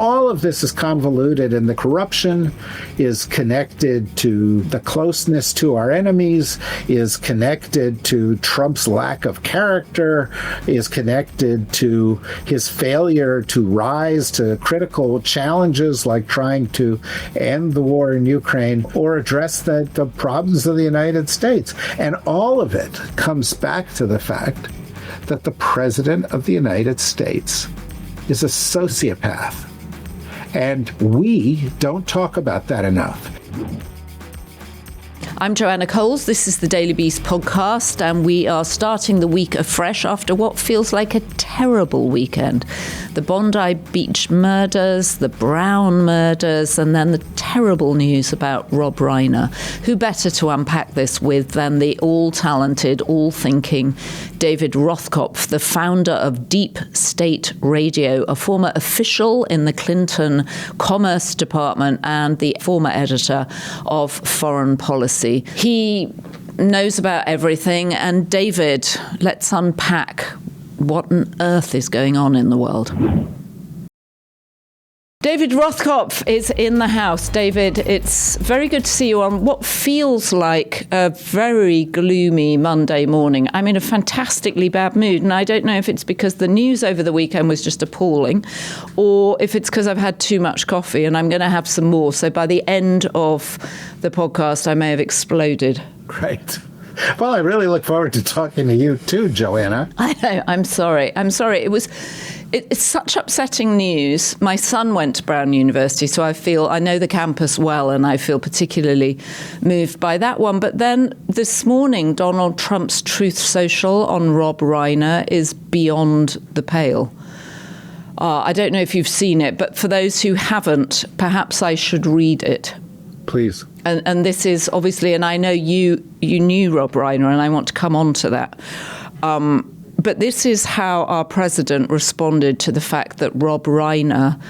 all of this is convoluted, and the corruption is connected to the closeness to our enemies, is connected to Trump's lack of character, is connected to his failure to rise to critical challenges like trying to end the war in Ukraine or address the problems of the United States. And all of it comes back to the fact that the President of the United States is a sociopath. And we don't talk about that enough. I'm Joanna Coles. This is the Daily Beast podcast, and we are starting the week afresh after what feels like a terrible weekend. The Bondi Beach murders, the Brown murders, and then the terrible news about Rob Reiner. Who better to unpack this with than the all-talented, all-thinking David Rothkopf, the founder of Deep State Radio, a former official in the Clinton Commerce Department and the former editor of Foreign Policy. He knows about everything. And David, let's unpack what on earth is going on in the world. David Rothkopf is in the house. David, it's very good to see you on what feels like a very gloomy Monday morning. I'm in a fantastically bad mood, and I don't know if it's because the news over the weekend was just appalling, or if it's because I've had too much coffee and I'm going to have some more. So by the end of the podcast, I may have exploded. Great. Well, I really look forward to talking to you too, Joanna. I know. I'm sorry. It's such upsetting news. My son went to Brown University, so I know the campus well, and I feel particularly moved by that one. But then this morning, Donald Trump's Truth Social on Rob Reiner is beyond the pale. I don't know if you've seen it, but for those who haven't, perhaps I should read it. Please. And this is obviously, and I know you knew Rob Reiner, and I want to come on to that. But this is how our president responded to the fact that Rob Reiner,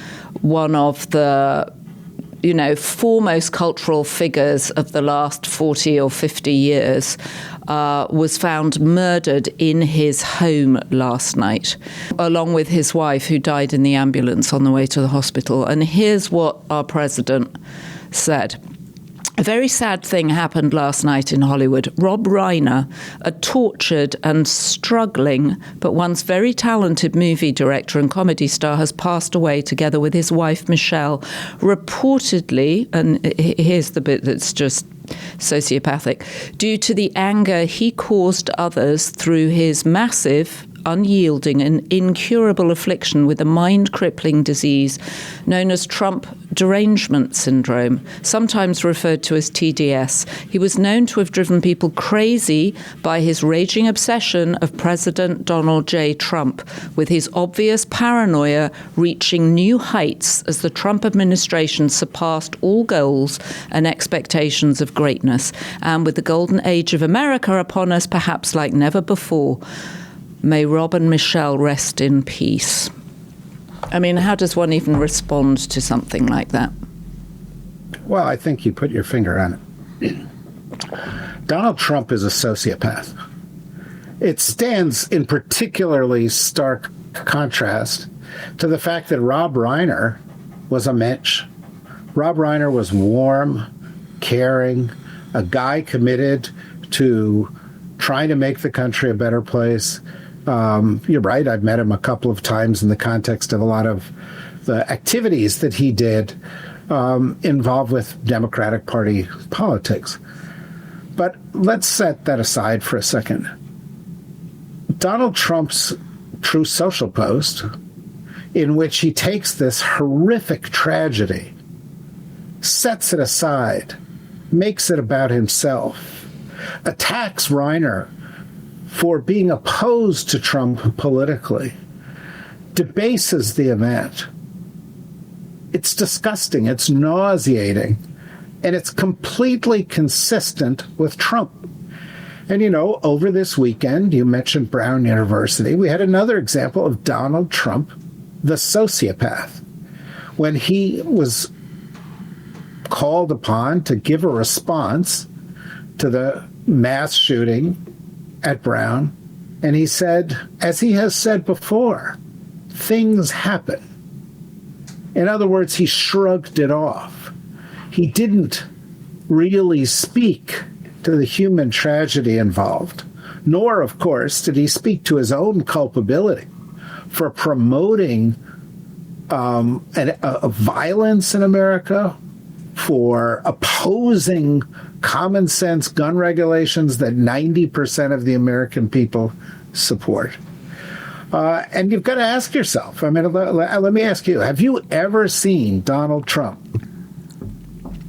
one of the, foremost cultural figures of the last 40 or 50 years, was found murdered in his home last night, along with his wife, who died in the ambulance on the way to the hospital. And here's what our president said. A very sad thing happened last night in Hollywood. Rob Reiner, a tortured and struggling but once very talented movie director and comedy star, has passed away together with his wife, Michelle. Reportedly, and here's the bit that's just sociopathic, due to the anger he caused others through his massive, unyielding and incurable affliction with a mind-crippling disease known as Trump derangement syndrome, sometimes referred to as TDS. He was known to have driven people crazy by his raging obsession of President Donald J. Trump, with his obvious paranoia reaching new heights as the Trump administration surpassed all goals and expectations of greatness, and with the golden age of America upon us perhaps like never before. May Rob and Michelle rest in peace. I mean, how does one even respond to something like that? Well, I think you put your finger on it. Donald Trump is a sociopath. It stands in particularly stark contrast to the fact that Rob Reiner was a mensch. Rob Reiner was warm, caring, a guy committed to trying to make the country a better place. You're right. I've met him a couple of times in the context of a lot of the activities that he did involved with Democratic Party politics. But let's set that aside for a second. Donald Trump's Truth Social post, in which he takes this horrific tragedy, sets it aside, makes it about himself, attacks Reiner for being opposed to Trump politically, debases the event. It's disgusting, it's nauseating, and it's completely consistent with Trump. And, over this weekend, you mentioned Brown University, we had another example of Donald Trump, the sociopath, when he was called upon to give a response to the mass shooting at Brown, and he said, as he has said before, things happen. In other words, he shrugged it off. He didn't really speak to the human tragedy involved, nor, of course, did he speak to his own culpability for promoting a violence in America, for opposing common sense gun regulations that 90% of the American people support. And you've got to ask yourself, I mean, let me ask you, have you ever seen Donald Trump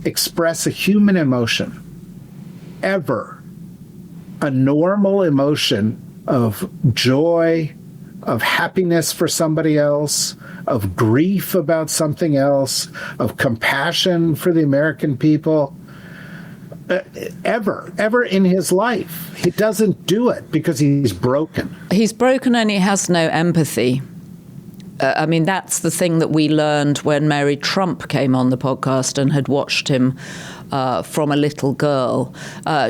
express a human emotion, ever? A normal emotion of joy, of happiness for somebody else, of grief about something else, of compassion for the American people? Ever in his life. He doesn't do it because he's broken. He's broken and he has no empathy. I mean, that's the thing that we learned when Mary Trump came on the podcast and had watched him from a little girl.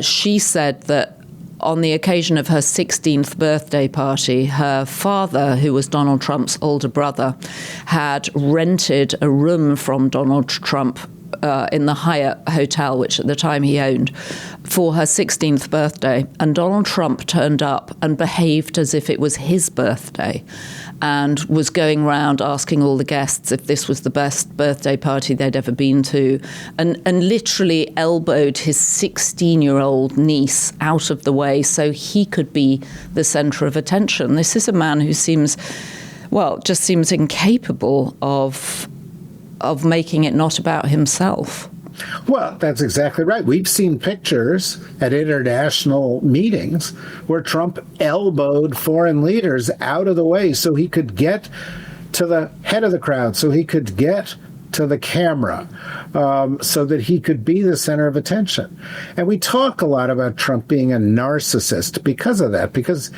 She said that on the occasion of her 16th birthday party, her father, who was Donald Trump's older brother, had rented a room from Donald Trump in the Hyatt Hotel, which at the time he owned, for her 16th birthday. And Donald Trump turned up and behaved as if it was his birthday and was going around asking all the guests if this was the best birthday party they'd ever been to, and literally elbowed his 16-year-old niece out of the way so he could be the center of attention. This is a man who seems incapable of making it not about himself. Well, that's exactly right. We've seen pictures at international meetings where Trump elbowed foreign leaders out of the way so he could get to the head of the crowd, so he could get to the camera, so that he could be the center of attention. And we talk a lot about Trump being a narcissist because of that, because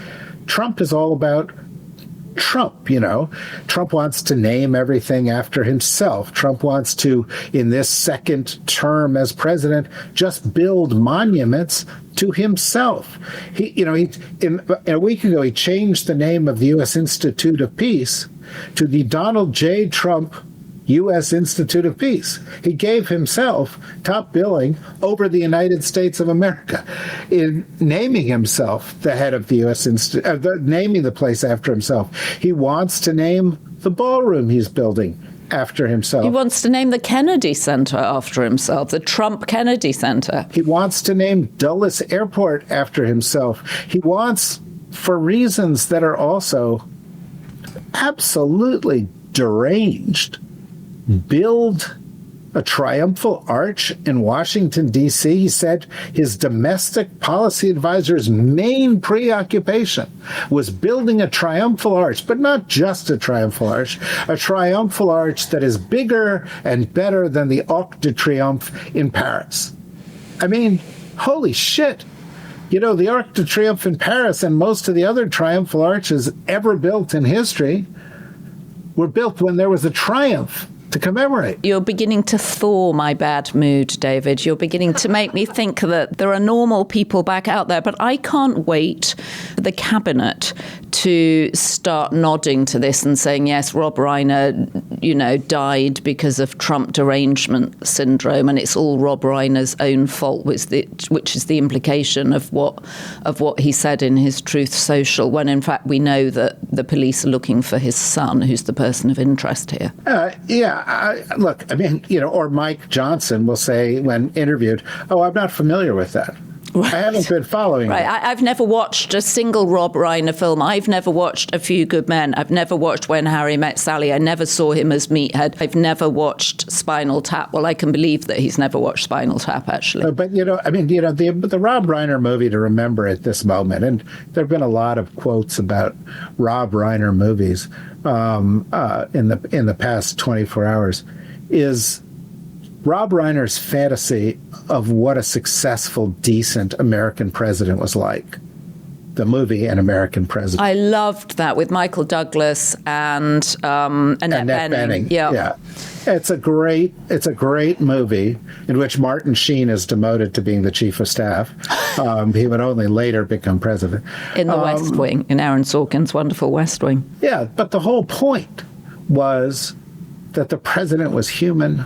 Trump is all about Trump, you know. Trump wants to name everything after himself. Trump wants to, in this second term as president, just build monuments to himself. A week ago, he changed the name of the U.S. Institute of Peace to the Donald J. Trump U.S. Institute of Peace. He gave himself top billing over the United States of America in naming himself the head of the U.S. Institute, naming the place after himself. He wants to name the ballroom he's building after himself. He wants to name the Kennedy Center after himself, the Trump Kennedy Center. He wants to name Dulles Airport after himself. He wants, for reasons that are also absolutely deranged, build a triumphal arch in Washington, D.C. He said his domestic policy advisor's main preoccupation was building a triumphal arch, but not just a triumphal arch that is bigger and better than the Arc de Triomphe in Paris. I mean, holy shit. You know, the Arc de Triomphe in Paris and most of the other triumphal arches ever built in history were built when there was a triumph to commemorate. You're beginning to thaw my bad mood, David. You're beginning to make me think that there are normal people back out there, but I can't wait for the cabinet to start nodding to this and saying, yes, Rob Reiner, died because of Trump derangement syndrome, and it's all Rob Reiner's own fault, which is the implication of what he said in his Truth Social, when in fact we know that the police are looking for his son, who's the person of interest here. Look, I mean, or Mike Johnson will say when interviewed, I'm not familiar with that. Right. I haven't been following it. I've never watched a single Rob Reiner film. I've never watched A Few Good Men. I've never watched When Harry Met Sally. I never saw him as Meathead. I've never watched Spinal Tap. Well, I can believe that he's never watched Spinal Tap, actually. But, the Rob Reiner movie to remember at this moment, and there have been a lot of quotes about Rob Reiner movies in the past 24 hours, is Rob Reiner's fantasy of what a successful, decent American president was like. The movie An American President. I loved that with Michael Douglas and Annette Bening. Yeah. It's a great movie in which Martin Sheen is demoted to being the chief of staff. He would only later become president. In the West Wing, in Aaron Sorkin's wonderful West Wing. Yeah, but the whole point was that the president was human,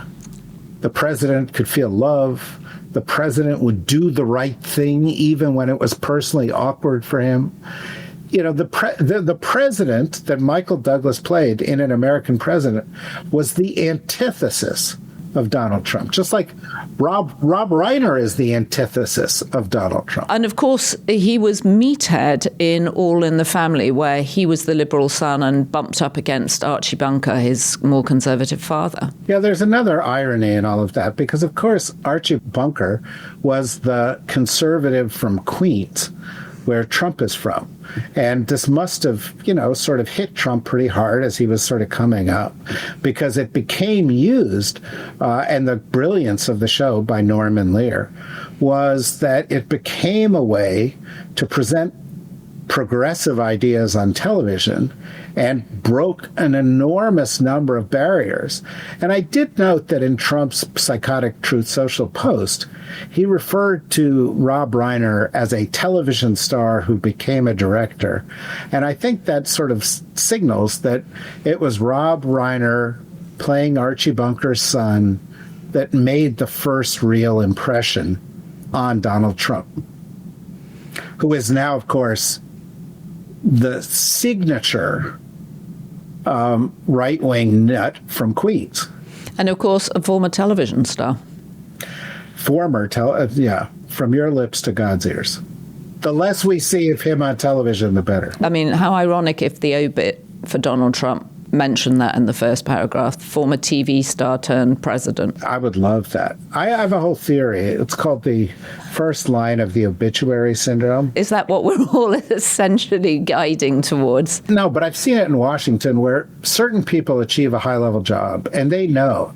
the president could feel love, the president would do the right thing even when it was personally awkward for him. You know, the president that Michael Douglas played in An American President was the antithesis of Donald Trump, just like Rob Reiner is the antithesis of Donald Trump. And of course, he was meathead in All in the Family, where he was the liberal son and bumped up against Archie Bunker, his more conservative father. Yeah, there's another irony in all of that, because of course Archie Bunker was the conservative from Queens, where Trump is from. And this must have, sort of hit Trump pretty hard as he was sort of coming up, because it became used, and the brilliance of the show by Norman Lear was that it became a way to present progressive ideas on television and broke an enormous number of barriers. And I did note that in Trump's Psychotic Truth Social post, he referred to Rob Reiner as a television star who became a director. And I think that sort of signals that it was Rob Reiner playing Archie Bunker's son that made the first real impression on Donald Trump, who is now, of course, the signature right-wing nut from Queens. And of course, a former television star. From your lips to God's ears. The less we see of him on television, the better. I mean, how ironic if the obit for Donald Trump mentioned that in the first paragraph, former TV star turned president. I would love that. I have a whole theory. It's called the first line of the obituary syndrome. Is that what we're all essentially guiding towards? No, but I've seen it in Washington where certain people achieve a high-level job, and they know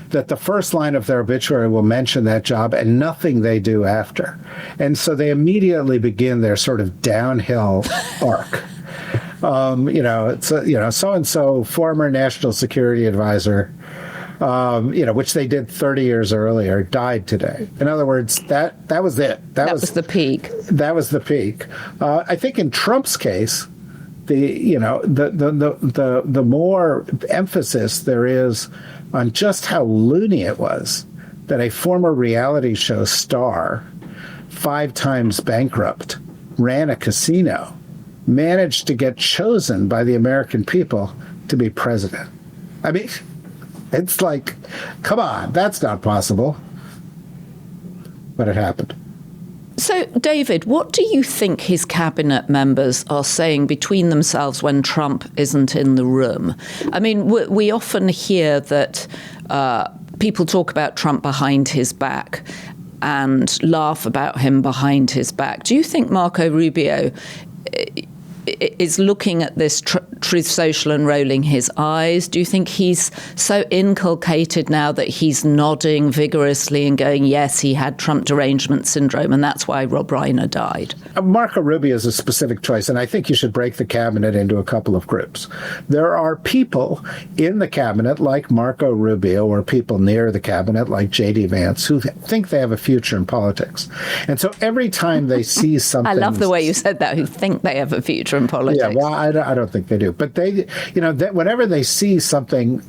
that the first line of their obituary will mention that job and nothing they do after. And so they immediately begin their sort of downhill arc. So-and-so former national security advisor, which they did 30 years earlier, died today. In other words, that was it. That was the peak. That was the peak. I think in Trump's case, the more emphasis there is on just how loony it was that a former reality show star, 5 times bankrupt, ran a casino, managed to get chosen by the American people to be president. I mean, it's like, come on, that's not possible. But it happened. So, David, what do you think his cabinet members are saying between themselves when Trump isn't in the room? I mean, we often hear that people talk about Trump behind his back and laugh about him behind his back. Do you think Marco Rubio is looking at this Truth Social and rolling his eyes? Do you think he's so inculcated now that he's nodding vigorously and going, yes, he had Trump derangement syndrome, and that's why Rob Reiner died? Marco Rubio is a specific choice, and I think you should break the cabinet into a couple of groups. There are people in the cabinet like Marco Rubio, or people near the cabinet like J.D. Vance, who think they have a future in politics. And so every time they see something... I love the way you said that, who think they have a future in politics. Yeah, well, I don't think they do. But they, whenever they see something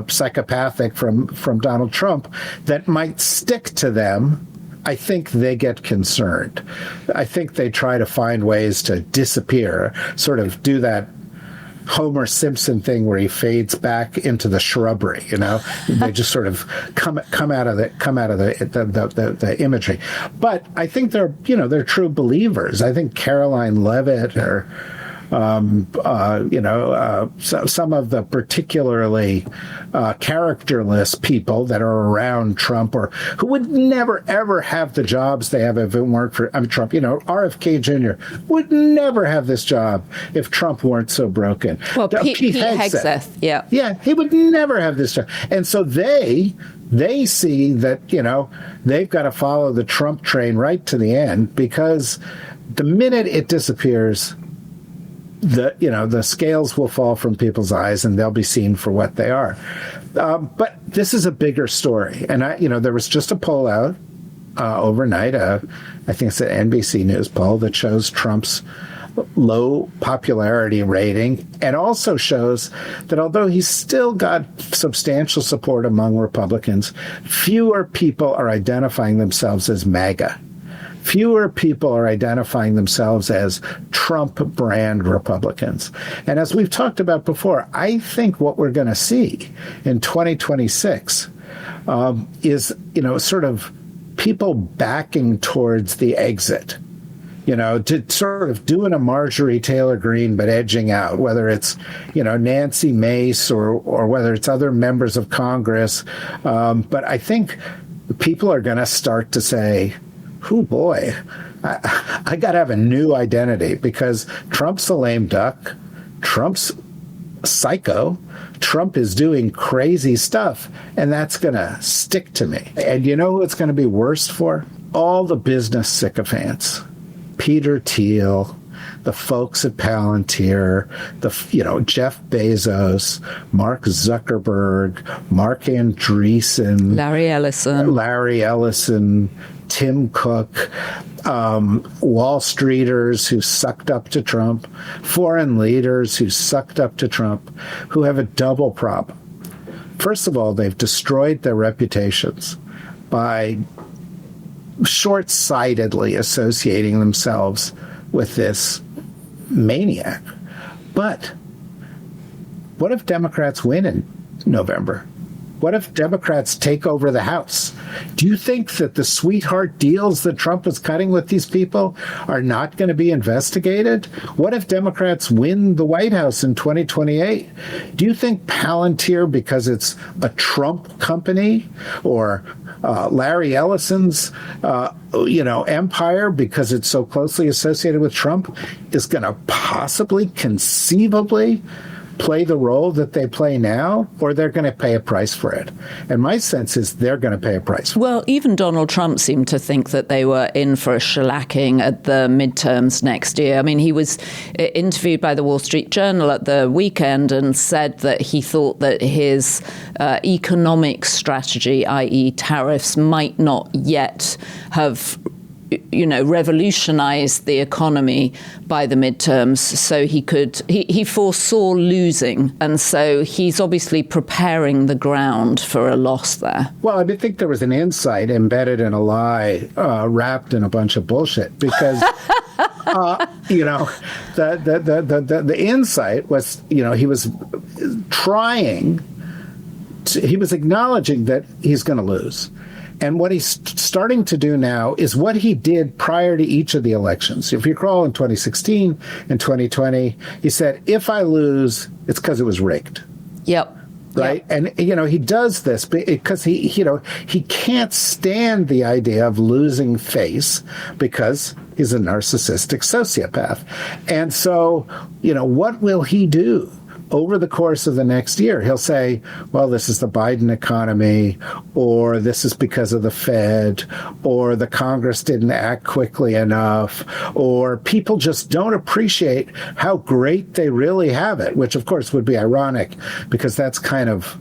psychopathic from Donald Trump that might stick to them, I think they get concerned. I think they try to find ways to disappear, sort of do that Homer Simpson thing where he fades back into the shrubbery. They just sort of come out of the imagery. But I think they're true believers. I think Caroline Leavitt or some of the particularly characterless people that are around Trump, or who would never, ever have the jobs they have if it weren't for Trump. RFK Jr. would never have this job if Trump weren't so broken. Well, Pete Hegseth, yeah. Yeah, he would never have this job. And so they see that, they've got to follow the Trump train right to the end, because the minute it disappears, the scales will fall from people's eyes and they'll be seen for what they are. But this is a bigger story. And there was just a poll out overnight. I think it's an NBC News poll that shows Trump's low popularity rating, and also shows that although he's still got substantial support among Republicans, fewer people are identifying themselves as MAGA. Fewer people are identifying themselves as Trump brand Republicans. And as we've talked about before, I think what we're going to see in 2026 is, sort of people backing towards the exit, to sort of doing a Marjorie Taylor Greene, but edging out, whether it's, Nancy Mace or whether it's other members of Congress. But I think people are going to start to say, oh boy, I got to have a new identity because Trump's a lame duck. Trump's psycho. Trump is doing crazy stuff, and that's going to stick to me. And you know who it's going to be worse for? All the business sycophants. Peter Thiel, the folks at Palantir, Jeff Bezos, Mark Zuckerberg, Mark Andreessen, Larry Ellison, Tim Cook, Wall Streeters who sucked up to Trump, foreign leaders who sucked up to Trump, who have a double problem. First of all, they've destroyed their reputations by short-sightedly associating themselves with this maniac. But what if Democrats win in November? What if Democrats take over the House? Do you think that the sweetheart deals that Trump was cutting with these people are not going to be investigated? What if Democrats win the White House in 2028? Do you think Palantir, because it's a Trump company, or Larry Ellison's, empire, because it's so closely associated with Trump, is going to possibly, conceivably play the role that they play now, or they're going to pay a price for it? And my sense is they're going to pay a price for it. Well, even Donald Trump seemed to think that they were in for a shellacking at the midterms next year. I mean, he was interviewed by the Wall Street Journal at the weekend and said that he thought that his economic strategy, i.e. tariffs, might not yet have revolutionized the economy by the midterms, so he foresaw losing, and so he's obviously preparing the ground for a loss there. Well, I think there was an insight embedded in a lie, wrapped in a bunch of bullshit, because the insight was, he was he was acknowledging that he's going to lose. And what he's starting to do now is what he did prior to each of the elections. If you recall, in 2016 and 2020, he said, if I lose, it's because it was rigged. Yep. Right? Yep. And, he does this because he can't stand the idea of losing face because he's a narcissistic sociopath. And so, what will he do? Over the course of the next year, he'll say, well, this is the Biden economy, or this is because of the Fed, or the Congress didn't act quickly enough, or people just don't appreciate how great they really have it, which, of course, would be ironic because that's kind of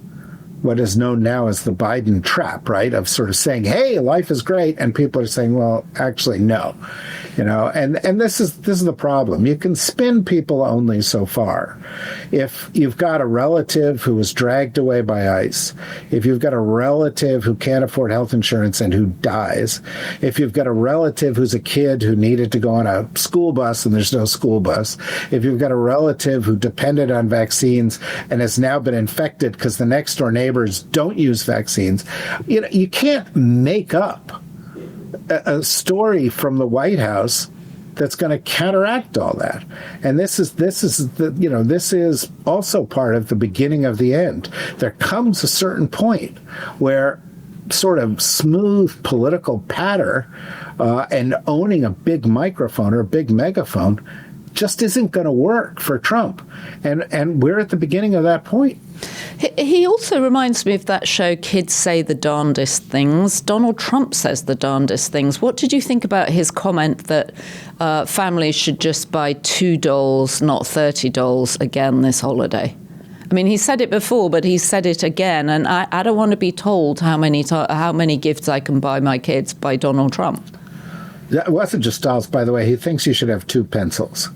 what is known now as the Biden trap, right? Of sort of saying, hey, life is great. And people are saying, well, actually, no. And this is the problem. You can spin people only so far. If you've got a relative who was dragged away by ICE, if you've got a relative who can't afford health insurance and who dies, if you've got a relative who's a kid who needed to go on a school bus and there's no school bus, if you've got a relative who depended on vaccines and has now been infected because the next door neighbors don't use vaccines, you can't make up a story from the White House that's going to counteract all that. And this is also part of the beginning of the end. There comes a certain point where sort of smooth political patter and owning a big microphone or a big megaphone just isn't going to work for Trump. And we're at the beginning of that point. He also reminds me of that show, Kids Say the Darndest Things. Donald Trump says the darndest things. What did you think about his comment that families should just buy 2 dolls, not 30 dolls again this holiday? I mean, he said it before, but he said it again. And I don't want to be told how many gifts I can buy my kids by Donald Trump. That wasn't just dolls, by the way. He thinks you should have 2 pencils.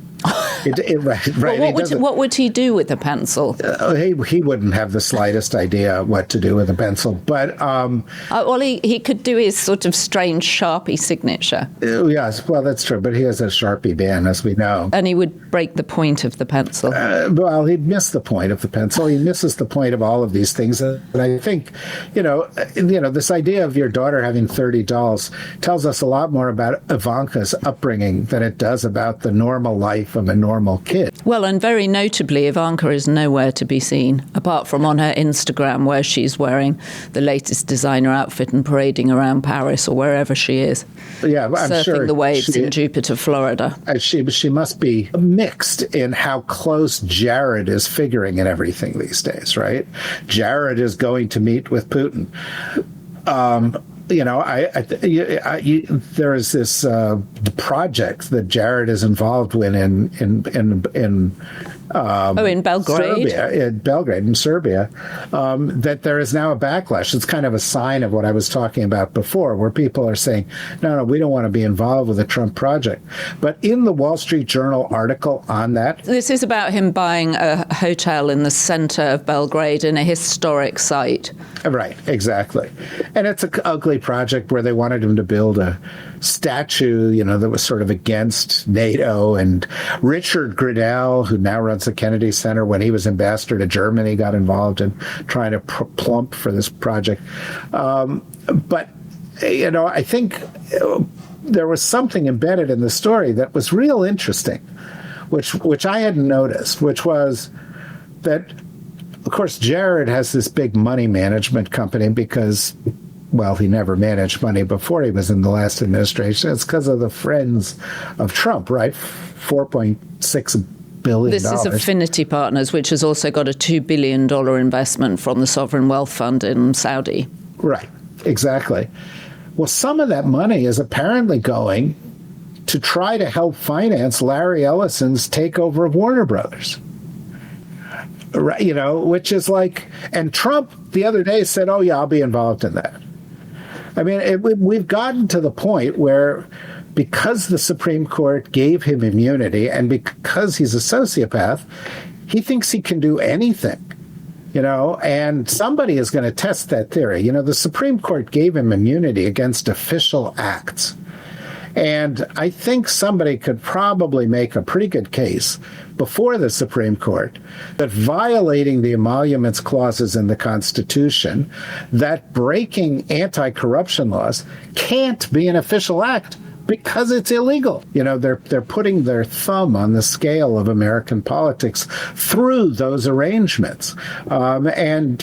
Right. What would he do with a pencil? He wouldn't have the slightest idea what to do with a pencil. But well, he could do his sort of strange Sharpie signature. Yes, well, that's true. But he has a Sharpie ban, as we know. And he would break the point of the pencil. Well, he'd miss the point of the pencil. He misses the point of all of these things. And I think, this idea of your daughter having 30 dolls tells us a lot more about Ivanka's upbringing than it does about the normal life of a normal kid. Well, and very notably, Ivanka is nowhere to be seen, apart from on her Instagram, where she's wearing the latest designer outfit and parading around Paris or wherever she is. Yeah, I'm surfing sure the waves in Jupiter, Florida. She must be mixed in how close Jared is figuring in everything these days, right? Jared is going to meet with Putin. There is this project that Jared is involved with in Belgrade? In Serbia, that there is now a backlash. It's kind of a sign of what I was talking about before, where people are saying, no, we don't want to be involved with the Trump project. But in the Wall Street Journal article on that... This is about him buying a hotel in the center of Belgrade in a historic site. Right, exactly. And it's an ugly project where they wanted him to build a statue, that was sort of against NATO. And Richard Grenell, who now runs the Kennedy Center, when he was ambassador to Germany, got involved in trying to plump for this project. But I think there was something embedded in the story that was real interesting, which I hadn't noticed, which was that, of course, Jared has this big money management company because, well, he never managed money before he was in the last administration. It's because of the friends of Trump, right? $4.6 billion. This is Affinity Partners, which has also got a $2 billion investment from the Sovereign Wealth Fund in Saudi. Right, exactly. Well, some of that money is apparently going to try to help finance Larry Ellison's takeover of Warner Brothers. Right, which is like, and Trump the other day said, oh, yeah, I'll be involved in that. I mean, we've gotten to the point where, because the Supreme Court gave him immunity and because he's a sociopath, he thinks he can do anything, and somebody is going to test that theory. The Supreme Court gave him immunity against official acts. And I think somebody could probably make a pretty good case before the Supreme Court that violating the emoluments clauses in the Constitution, that breaking anti-corruption laws can't be an official act because it's illegal. They're putting their thumb on the scale of American politics through those arrangements. And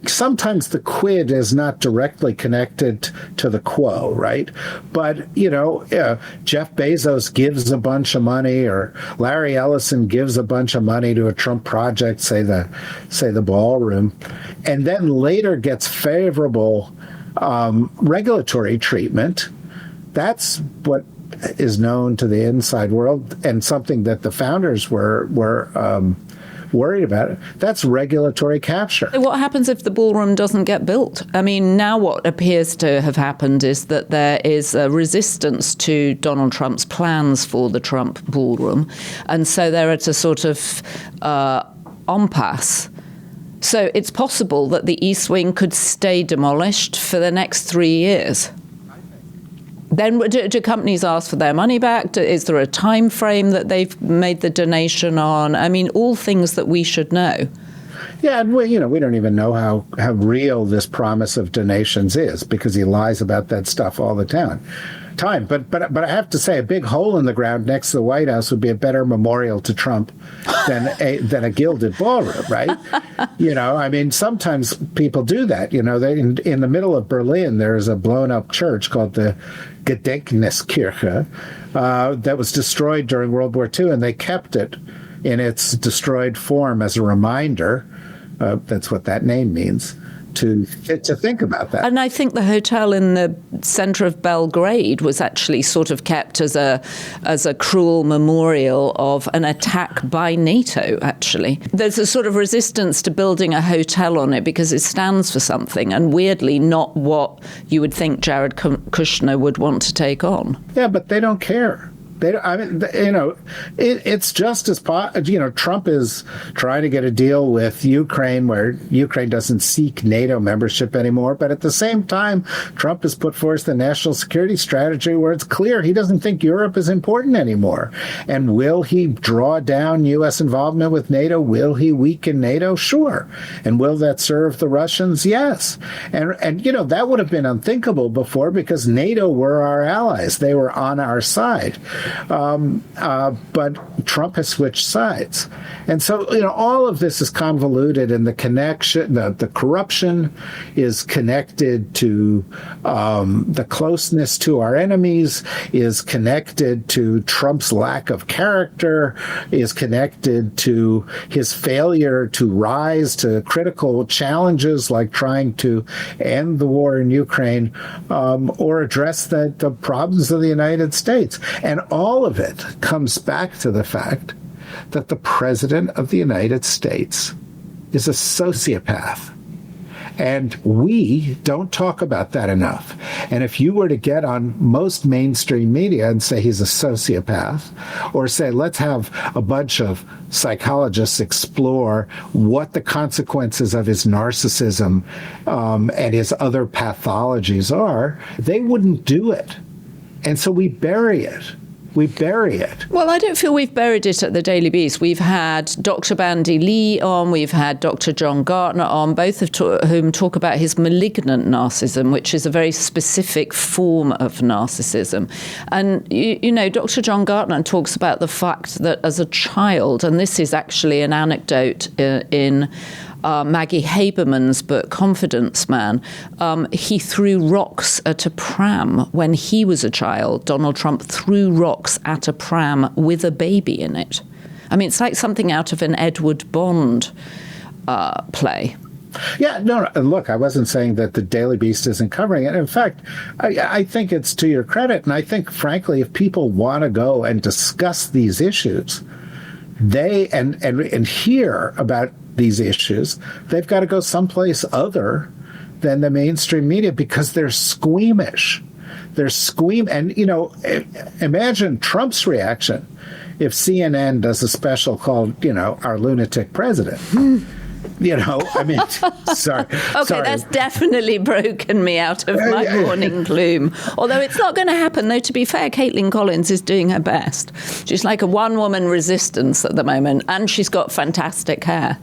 sometimes the quid is not directly connected to the quo, right? But, Jeff Bezos gives a bunch of money, or Larry Ellison gives a bunch of money to a Trump project, say the ballroom, and then later gets favorable regulatory treatment. That's what is known to the inside world, and something that the founders were worried about. That's regulatory capture. What happens if the ballroom doesn't get built? I mean, now what appears to have happened is that there is a resistance to Donald Trump's plans for the Trump ballroom, and so they're at a sort of impasse. So it's possible that the East Wing could stay demolished for the next 3 years. Then do companies ask for their money back? Is there a time frame that they've made the donation on? I mean, all things that we should know. Yeah, and we don't even know how real this promise of donations is, because he lies about that stuff all the time. But I have to say, a big hole in the ground next to the White House would be a better memorial to Trump than a gilded ballroom, right? I mean, sometimes people do that. In the middle of Berlin, there is a blown up church called the Gedenkenskirche that was destroyed during World War II, and they kept it in its destroyed form as a reminder. That's what that name means. To think about that. And I think the hotel in the center of Belgrade was actually sort of kept as a cruel memorial of an attack by NATO, actually. There's a sort of resistance to building a hotel on it because it stands for something, and weirdly not what you would think Jared Kushner would want to take on. Yeah, but they don't care. It's just as Trump is trying to get a deal with Ukraine where Ukraine doesn't seek NATO membership anymore. But at the same time, Trump has put forth the national security strategy where it's clear he doesn't think Europe is important anymore. And will he draw down U.S. involvement with NATO? Will he weaken NATO? Sure. And will that serve the Russians? Yes. And that would have been unthinkable before because NATO were our allies. They were on our side. But Trump has switched sides. And so, all of this is convoluted, and the connection, the corruption is connected to the closeness to our enemies, is connected to Trump's lack of character, is connected to his failure to rise to critical challenges like trying to end the war in Ukraine or address the problems of the United States. And all of it comes back to the fact that the President of the United States is a sociopath. And we don't talk about that enough. And if you were to get on most mainstream media and say he's a sociopath, or say, let's have a bunch of psychologists explore what the consequences of his narcissism and his other pathologies are, they wouldn't do it. And so we bury it. Well, I don't feel we've buried it at the Daily Beast. We've had Dr. Bandy Lee on, we've had Dr. John Gartner on, both of whom talk about his malignant narcissism, which is a very specific form of narcissism. And, Dr. John Gartner talks about the fact that as a child, and this is actually an anecdote in Maggie Haberman's book, Confidence Man, he threw rocks at a pram when he was a child. Donald Trump threw rocks at a pram with a baby in it. I mean, it's like something out of an Edward Bond play. Yeah, no, look, I wasn't saying that the Daily Beast isn't covering it. In fact, I think it's to your credit. And I think, frankly, if people want to go and discuss these issues, and hear about these issues, they've got to go someplace other than the mainstream media because they're squeamish. And, imagine Trump's reaction if CNN does a special called, Our Lunatic President. Sorry. Okay, sorry. That's definitely broken me out of my morning gloom. Although it's not going to happen, though, to be fair, Caitlin Collins is doing her best. She's like a one-woman resistance at the moment, and she's got fantastic hair.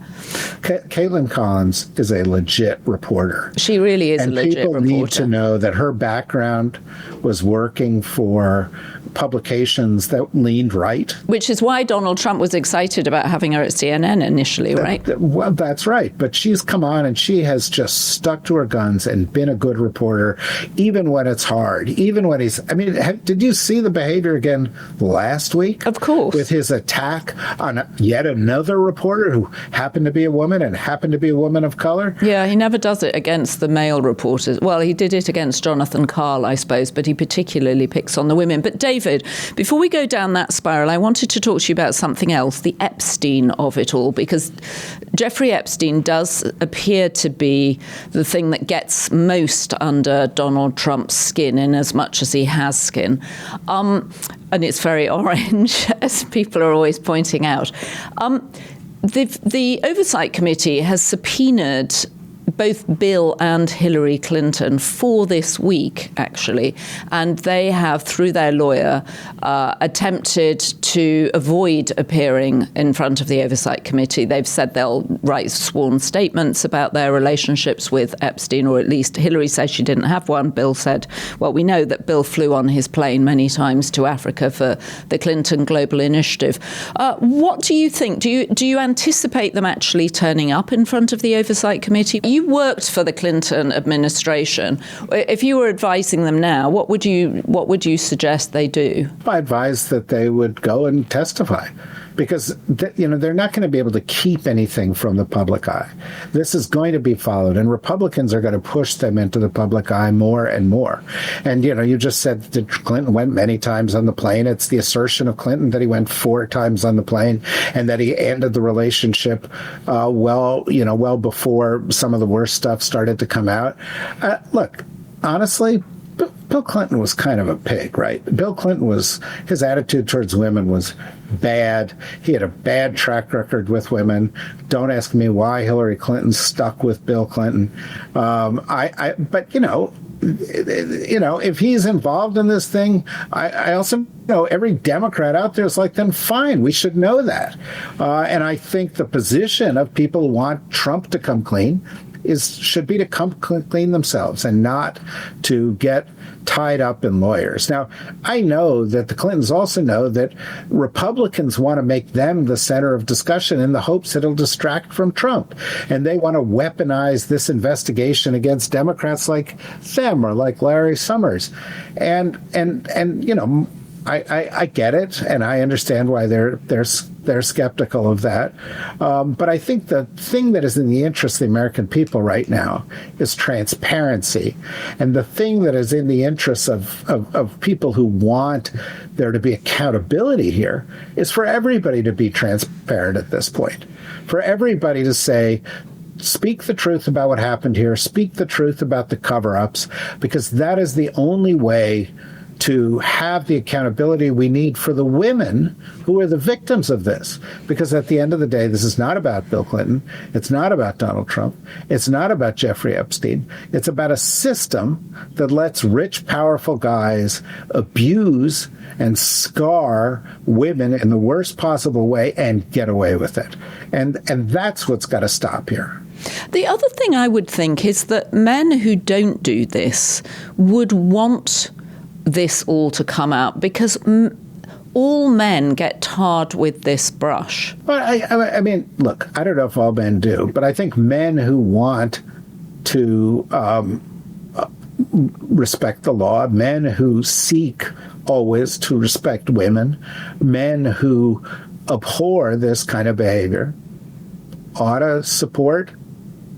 Caitlin Collins is a legit reporter. She really is a legit reporter. And people need to know that her background was working for publications that leaned right. Which is why Donald Trump was excited about having her at CNN initially, right? Well, that's right. But she's come on and she has just stuck to her guns and been a good reporter, even when it's hard, even when did you see the behavior again last week? Of course. With his attack on yet another reporter who happened to be a woman and happened to be a woman of color? Yeah, he never does it against the male reporters. Well, he did it against Jonathan Karl, I suppose, but he particularly picks on the women. But David, before we go down that spiral, I wanted to talk to you about something else, the Epstein of it all, because Jeffrey Epstein does appear to be the thing that gets most under Donald Trump's skin, in as much as he has skin. And it's very orange, as people are always pointing out. The Oversight Committee has subpoenaed both Bill and Hillary Clinton for this week, actually. And they have, through their lawyer, attempted to avoid appearing in front of the Oversight Committee. They've said they'll write sworn statements about their relationships with Epstein, or at least Hillary says she didn't have one. Bill said, well, we know that Bill flew on his plane many times to Africa for the Clinton Global Initiative. What do you think? Do you anticipate them actually turning up in front of the Oversight Committee? You worked for the Clinton administration. If you were advising them now, what would you suggest they do? I advise that they would go and testify, because they're not going to be able to keep anything from the public eye. This is going to be followed, and Republicans are going to push them into the public eye more and more. And you just said that Clinton went many times on the plane. It's the assertion of Clinton that he went 4 times on the plane, and that he ended the relationship well before some of the worst stuff started to come out. Look, honestly, Bill Clinton was kind of a pig, right? Bill Clinton his attitude towards women was bad. He had a bad track record with women. Don't ask me why Hillary Clinton stuck with Bill Clinton. But if he's involved in this thing, I also know every Democrat out there is like, then fine, we should know that. And I think the position of people who want Trump to come clean should be to come clean themselves and not to get tied up in lawyers. Now, I know that the Clintons also know that Republicans want to make them the center of discussion in the hopes it'll distract from Trump. And they want to weaponize this investigation against Democrats like them or like Larry Summers. And I get it, and I understand why they're skeptical of that. But I think the thing that is in the interest of the American people right now is transparency. And the thing that is in the interest of people who want there to be accountability here is for everybody to be transparent at this point, for everybody to say, speak the truth about what happened here, speak the truth about the cover-ups, because that is the only way to have the accountability we need for the women who are the victims of this. Because at the end of the day, this is not about Bill Clinton. It's not about Donald Trump. It's not about Jeffrey Epstein. It's about a system that lets rich, powerful guys abuse and scar women in the worst possible way and get away with it. And that's what's got to stop here. The other thing I would think is that men who don't do this would want this all to come out, because all men get tarred with this brush. Well, I mean, look, I don't know if all men do, but I think men who want to respect the law, men who seek always to respect women, men who abhor this kind of behavior ought to support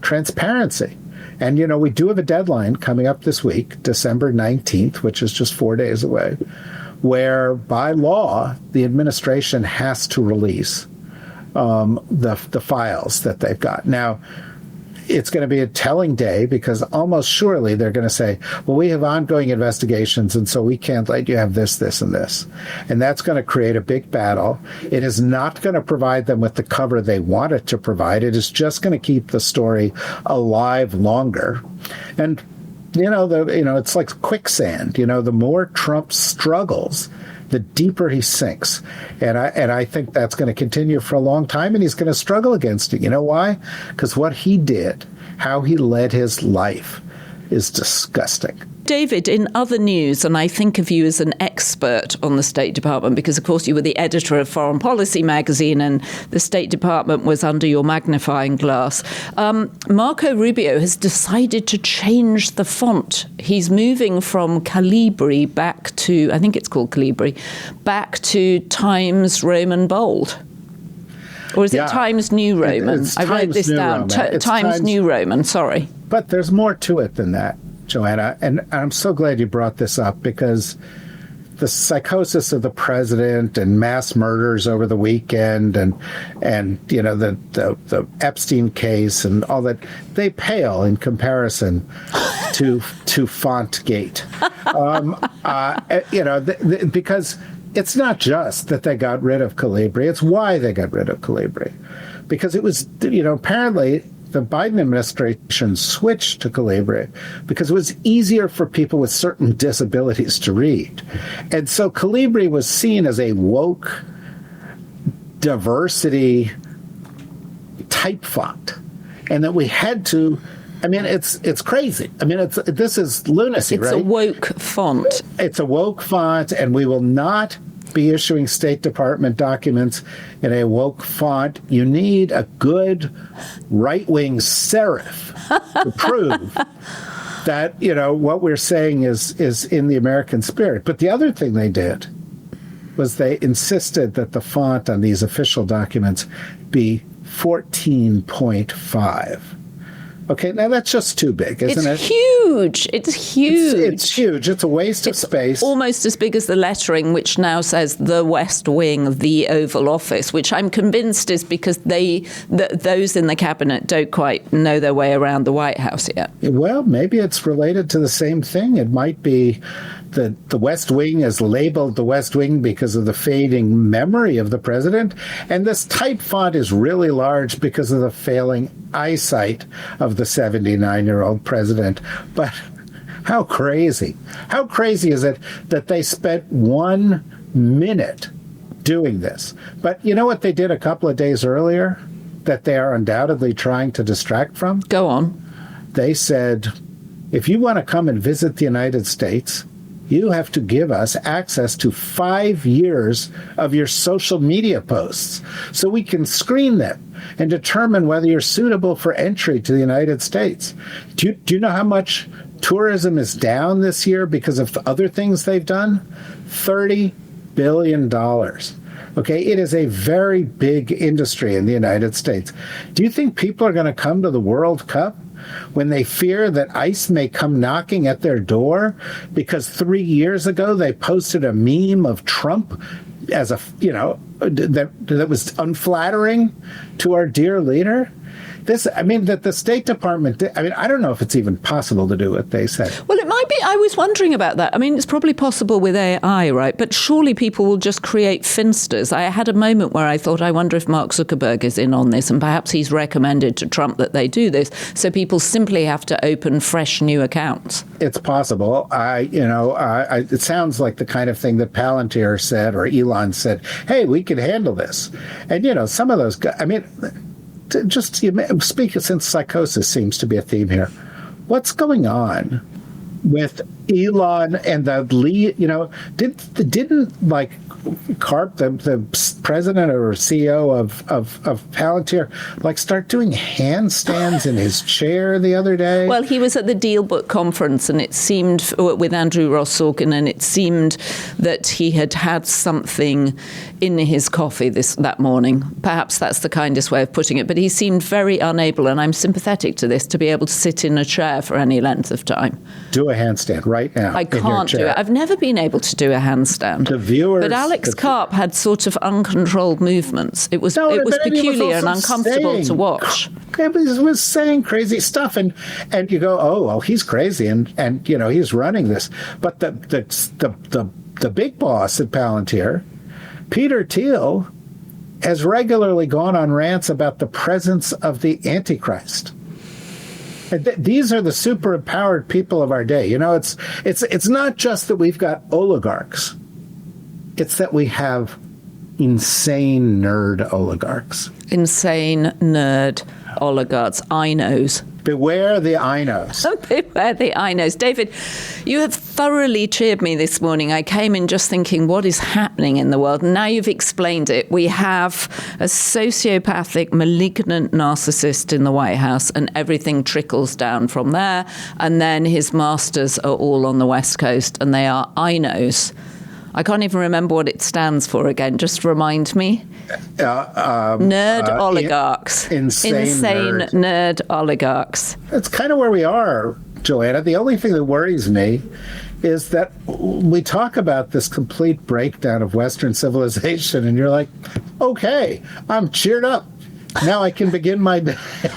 transparency. And, we do have a deadline coming up this week, December 19th, which is just 4 days away, where by law, the administration has to release the files that they've got. Now, it's going to be a telling day because almost surely they're going to say, well, we have ongoing investigations, and so we can't let you have this, this, and this. And that's going to create a big battle. It is not going to provide them with the cover they want it to provide. It is just going to keep the story alive longer. And, it's like quicksand. The more Trump struggles, the deeper he sinks. And I think that's going to continue for a long time, and he's going to struggle against it. You know why? Because what he did, how he led his life, is disgusting. David, in other news, and I think of you as an expert on the State Department because, of course, you were the editor of Foreign Policy magazine and the State Department was under your magnifying glass. Marco Rubio has decided to change the font. He's moving from Calibri back to, I think it's called Calibri, back to Times Roman Bold. Or is it Times New Roman? I wrote this down. Times New Roman, sorry. But there's more to it than that, Joanna. And I'm so glad you brought this up, because the psychosis of the president and mass murders over the weekend and the Epstein case and all that, they pale in comparison to Fontgate. Because it's not just that they got rid of Calibri, it's why they got rid of Calibri. Because it was, apparently the Biden administration switched to Calibri because it was easier for people with certain disabilities to read. And so Calibri was seen as a woke diversity type font. And that we had to, it's crazy. This is lunacy, right? It's a woke font. It's a woke font, and we will not be issuing State Department documents in a woke font. You need a good right-wing serif to prove that, what we're saying is in the American spirit. But the other thing they did was they insisted that the font on these official documents be 14.5. Okay, now that's just too big, isn't it? It's huge. It's huge. It's huge. It's a waste of space. Almost as big as the lettering, which now says the West Wing, the Oval Office, which I'm convinced is because those in the cabinet don't quite know their way around the White House yet. Well, maybe it's related to the same thing. It might be that the West Wing is labeled the West Wing because of the fading memory of the president, and this type font is really large because of the failing eyesight of the 79-year-old president. But how crazy is it that they spent 1 minute doing this? But you know what they did a couple of days earlier that they are undoubtedly trying to distract from? Go on. They said, if you want to come and visit the United States, you have to give us access to 5 years of your social media posts so we can screen them and determine whether you're suitable for entry to the United States. Do you know how much tourism is down this year because of the other things they've done? $30 billion. Okay, it is a very big industry in the United States. Do you think people are going to come to the World Cup when they fear that ICE may come knocking at their door because 3 years ago they posted a meme of Trump as that was unflattering to our dear leader? That the State Department, I don't know if it's even possible to do what they said. Well, it might be. I was wondering about that. It's probably possible with AI, right? But surely people will just create finsters. I had a moment where I thought, I wonder if Mark Zuckerberg is in on this, and perhaps he's recommended to Trump that they do this. So people simply have to open fresh new accounts. It's possible. It sounds like the kind of thing that Palantir said or Elon said, hey, we can handle this. And, some of those guys, since psychosis seems to be a theme here, what's going on with Elon and the lead? Didn't like Karp, the president or CEO of Palantir, start doing handstands in his chair the other day? Well, he was at the Deal Book conference, and it seemed, with Andrew Ross Sorkin, and it seemed that he had had something in his coffee that morning. Perhaps that's the kindest way of putting it, but he seemed very unable, and I'm sympathetic to this, to be able to sit in a chair for any length of time. Do a handstand right now. I can't do it. I've never been able to do a handstand. The viewers... But Alex Karp had sort of uncontrolled movements. It was peculiar and uncomfortable to watch. He was saying crazy stuff, and you go, oh, well, he's crazy, and he's running this. But the big boss at Palantir, Peter Thiel, has regularly gone on rants about the presence of the Antichrist. And these are the super empowered people of our day. It's not just that we've got oligarchs. It's that we have insane nerd oligarchs. Insane nerd oligarchs. INOs. Beware the INOs. Beware the INOs. David, you have thoroughly cheered me this morning. I came in just thinking, what is happening in the world? Now you've explained it. We have a sociopathic, malignant narcissist in the White House, and everything trickles down from there. And then his masters are all on the West Coast, and they are INOs. I can't even remember what it stands for again. Just remind me. Nerd oligarchs. Insane nerd oligarchs. That's kind of where we are, Joanna. The only thing that worries me is that we talk about this complete breakdown of Western civilization, and you're like, okay, I'm cheered up. Now I can begin my day.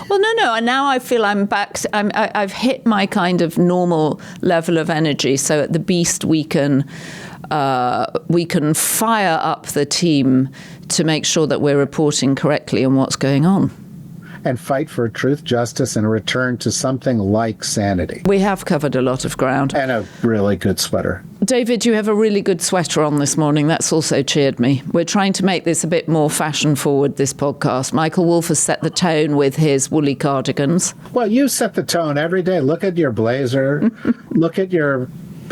Well, no. And now I feel I'm back. I've hit my kind of normal level of energy. So at the Beast, we can fire up the team to make sure that we're reporting correctly on what's going on. And fight for truth, justice, and a return to something like sanity. We have covered a lot of ground. And a really good sweater. David, you have a really good sweater on this morning. That's also cheered me. We're trying to make this a bit more fashion-forward, this podcast. Michael Wolff has set the tone with his woolly cardigans. Well, you set the tone every day. Look at your blazer. Look at your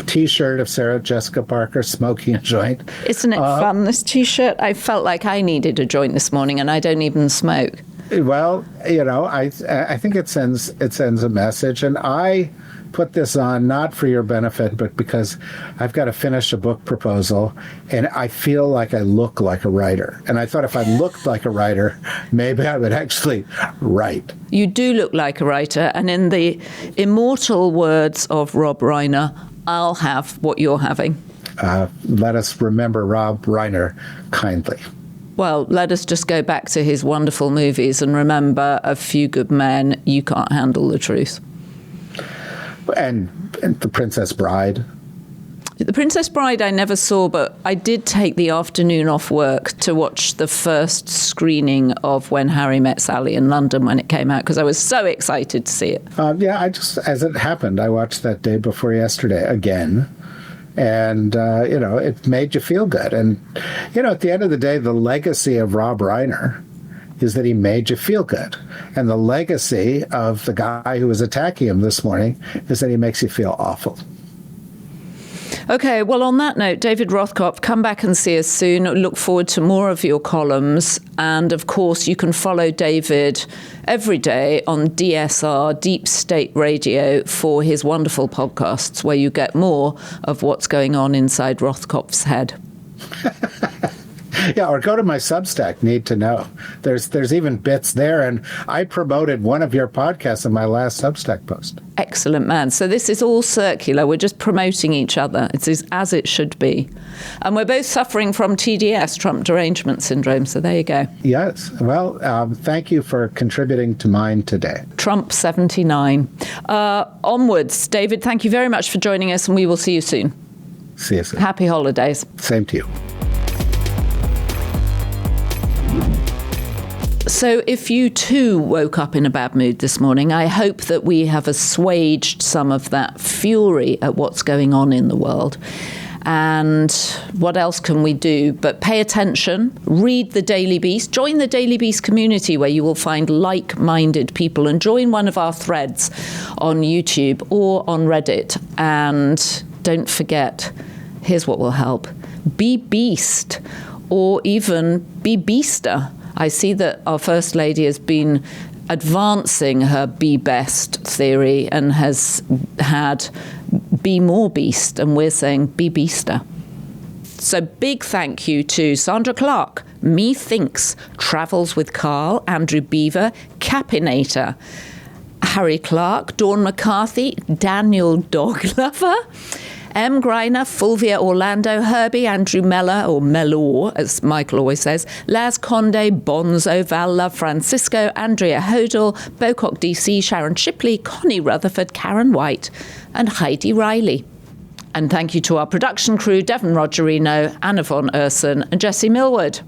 T-shirt of Sarah Jessica Parker smoking a joint. Isn't it fun, this T-shirt? I felt like I needed a joint this morning, and I don't even smoke. Well, I think it sends a message, and I put this on not for your benefit, but because I've got to finish a book proposal, and I feel like I look like a writer. And I thought if I looked like a writer, maybe I would actually write. You do look like a writer, and in the immortal words of Rob Reiner, I'll have what you're having. Let us remember Rob Reiner kindly. Well, let us just go back to his wonderful movies and remember A Few Good Men, You Can't Handle the Truth. And The Princess Bride. The Princess Bride I never saw, but I did take the afternoon off work to watch the first screening of When Harry Met Sally in London when it came out, because I was so excited to see it. I just, as it happened, I watched that day before yesterday again. And, it made you feel good. And, at the end of the day, the legacy of Rob Reiner is that he made you feel good. And the legacy of the guy who was attacking him this morning is that he makes you feel awful. Okay, well, on that note, David Rothkopf, come back and see us soon. Look forward to more of your columns. And, of course, you can follow David every day on DSR, Deep State Radio, for his wonderful podcasts where you get more of what's going on inside Rothkopf's head. Yeah, or go to my Substack, Need to Know. There's even bits there, and I promoted one of your podcasts in my last Substack post. Excellent, man. So this is all circular. We're just promoting each other. It is as it should be. And we're both suffering from TDS, Trump Derangement Syndrome. So there you go. Yes. Well, thank you for contributing to mine today. Trump 79. Onwards. David, thank you very much for joining us, and we will see you soon. See you soon. Happy holidays. Same to you. So if you too woke up in a bad mood this morning, I hope that we have assuaged some of that fury at what's going on in the world. And what else can we do but pay attention, read the Daily Beast, join the Daily Beast community where you will find like-minded people, and join one of our threads on YouTube or on Reddit. And don't forget, here's what will help. Be beast, or even be beaster. I see that our First Lady has been advancing her be best theory and has had be more beast, and we're saying be beaster. So big thank you to Sandra Clark, Me Thinks, Travels with Carl, Andrew Beaver, Capinator, Harry Clark, Dawn McCarthy, Daniel Doglover, M. Greiner, Fulvia Orlando, Herbie, Andrew Mellor, or Mellor, as Michael always says, Laz Conde, Bonzo, Val Love, Francisco, Andrea Hodel, Bocock DC, Sharon Shipley, Connie Rutherford, Karen White, and Heidi Riley. And thank you to our production crew, Devon Rogerino, Anna von Urson, and Jesse Millward.